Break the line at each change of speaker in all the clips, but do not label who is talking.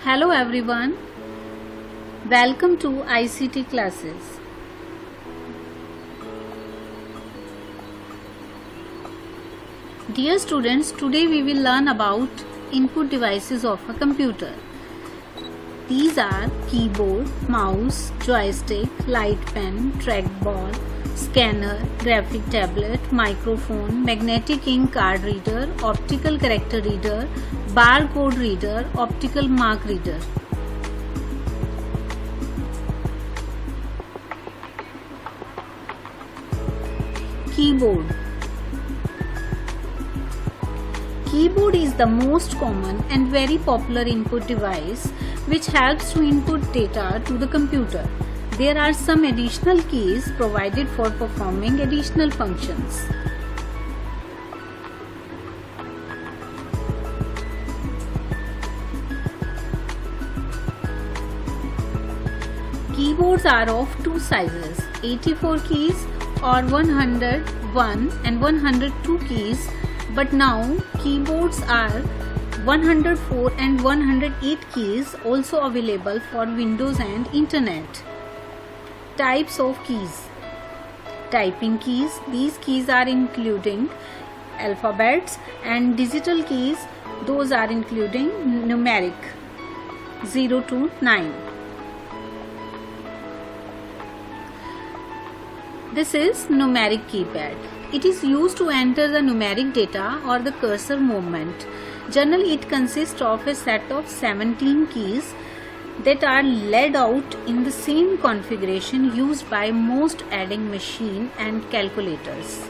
Hello everyone, welcome to ICT classes. Dear students, today we will learn about input devices of a computer. These are keyboard, mouse, joystick, light pen, trackball, scanner, graphic tablet, microphone, magnetic ink card reader, optical character reader, barcode reader, optical mark reader. Keyboard. Keyboard is the most common and very popular input device which helps to input data to the computer. There are some additional keys provided for performing additional functions. Keyboards are of two sizes, 84 keys or 101 and 102 keys, but now keyboards are 104 and 108 keys also available for Windows and Internet. Types of keys. Typing keys. These keys are including alphabets, and digital keys, those are including numeric 0 to 9. This is numeric keypad. It is used to enter the numeric data or the cursor movement. Generally, it consists of a set of 17 keys that are laid out in the same configuration used by most adding machine and calculators.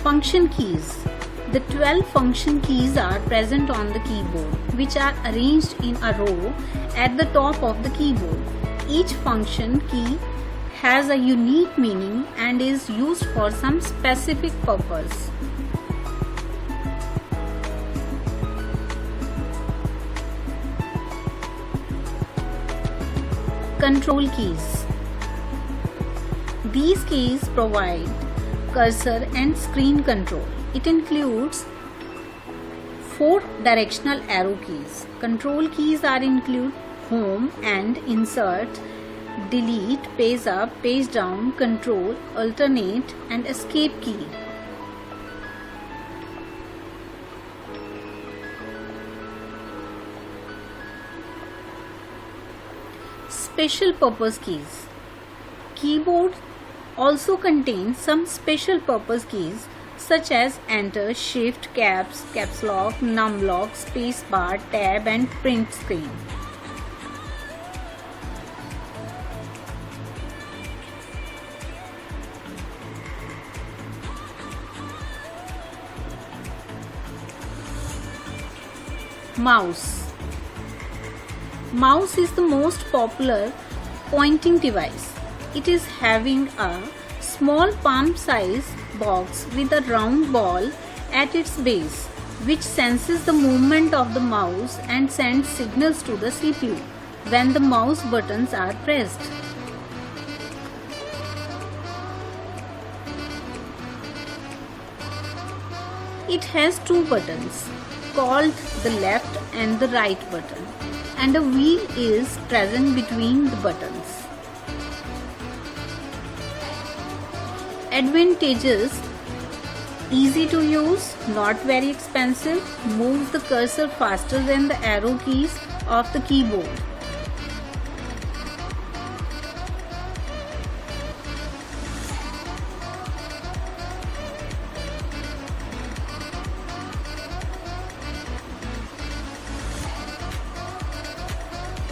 Function keys. The 12 function keys are present on the keyboard, which are arranged in a row at the top of the keyboard. Each function key has a unique meaning and is used for some specific purpose. Control keys. These keys provide cursor and screen control. It includes 4 directional arrow keys. Control keys are include home and insert, delete, page up, page down, control, alternate and escape key. Special purpose keys. Keyboard also contains some special purpose keys such as enter, shift, caps lock, num lock, space bar, tab and print screen. Mouse. Mouse is the most popular pointing device. It is having a small palm-size box with a round ball at its base, which senses the movement of the mouse and sends signals to the CPU when the mouse buttons are pressed. It has two buttons called the left and the right button, and a wheel is present between the buttons. Advantages: easy to use, not very expensive, moves the cursor faster than the arrow keys of the keyboard.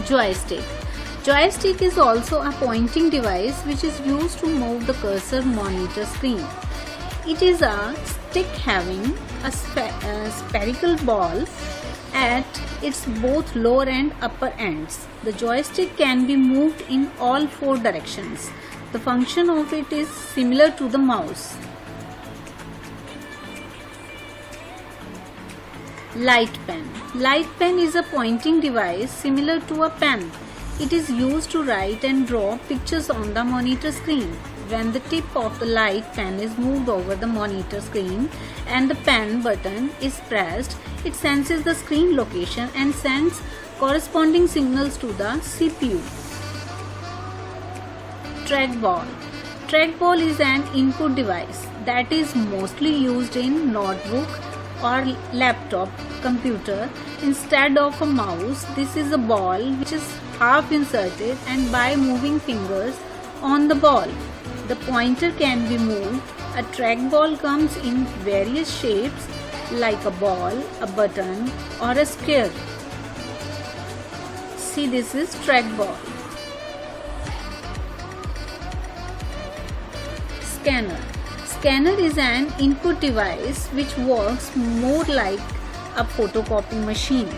Joystick. Joystick is also a pointing device which is used to move the cursor monitor screen. It is a stick having a spherical ball at its both lower and upper ends. The joystick can be moved in all 4 directions. The function of it is similar to the mouse. Light pen. Light pen is a pointing device similar to a pen. It is used to write and draw pictures on the monitor screen. When the tip of the light pen is moved over the monitor screen and the pen button is pressed, it senses the screen location and sends corresponding signals to the CPU. Trackball. Trackball is an input device that is mostly used in notebook or laptop computer. Instead of a mouse, this is a ball which is half inserted, and by moving fingers on the ball, the pointer can be moved. A trackball comes in various shapes like a ball, a button, or a square. See, this is trackball. Scanner. Scanner is an input device which works more like a photocopy machine.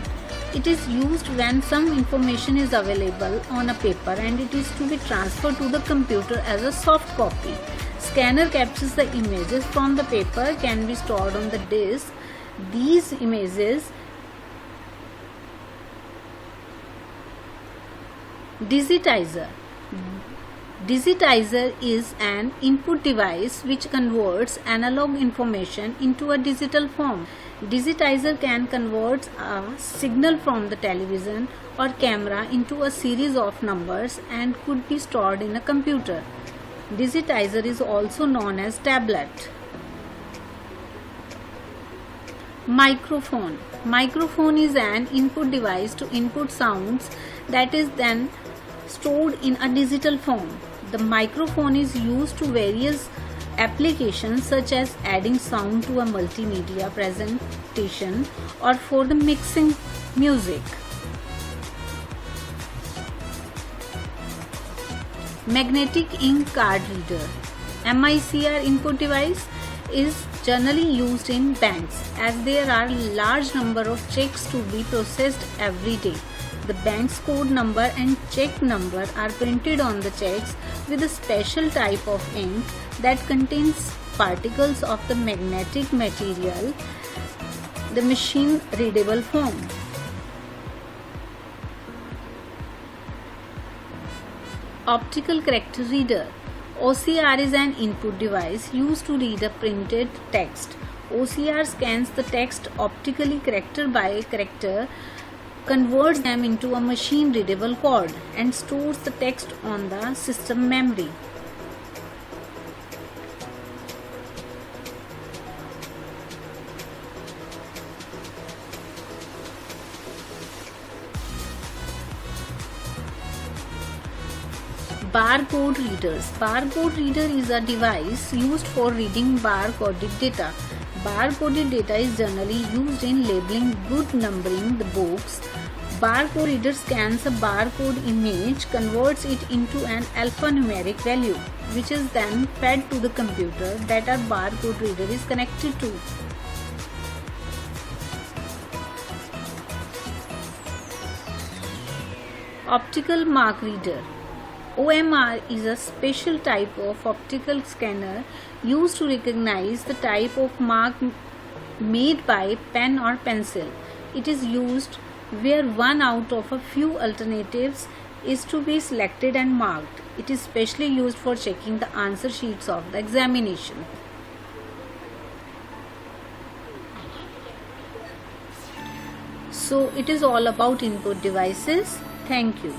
It is used when some information is available on a paper and it is to be transferred to the computer as a soft copy. Scanner captures the images from the paper, can be stored on the disk. These images Digitizer. Digitizer is an input device which converts analog information into a digital form. Digitizer can convert a signal from the television or camera into a series of numbers and could be stored in a computer. Digitizer is also known as tablet. Microphone. Microphone is an input device to input sounds that is then stored in a digital form. The microphone is used to various applications such as adding sound to a multimedia presentation or for the mixing music. Magnetic ink card reader. MICR input device is generally used in banks as there are large number of checks to be processed every day. The bank's code number and check number are printed on the checks with a special type of ink that contains particles of the magnetic material, the machine readable form. Optical character reader. OCR is an input device used to read a printed text. OCR scans the text optically character by character, converts them into a machine readable code, and stores the text on the system memory. Barcode readers. Barcode reader is a device used for reading barcoded data. Barcoded data is generally used in labeling, good numbering the books. Barcode reader scans a barcode image, converts it into an alphanumeric value, which is then fed to the computer that our barcode reader is connected to. Optical mark reader. OMR is a special type of optical scanner used to recognize the type of mark made by pen or pencil. It is used where one out of a few alternatives is to be selected and marked. It is specially used for checking the answer sheets of the examination. So it is all about input devices. Thank you.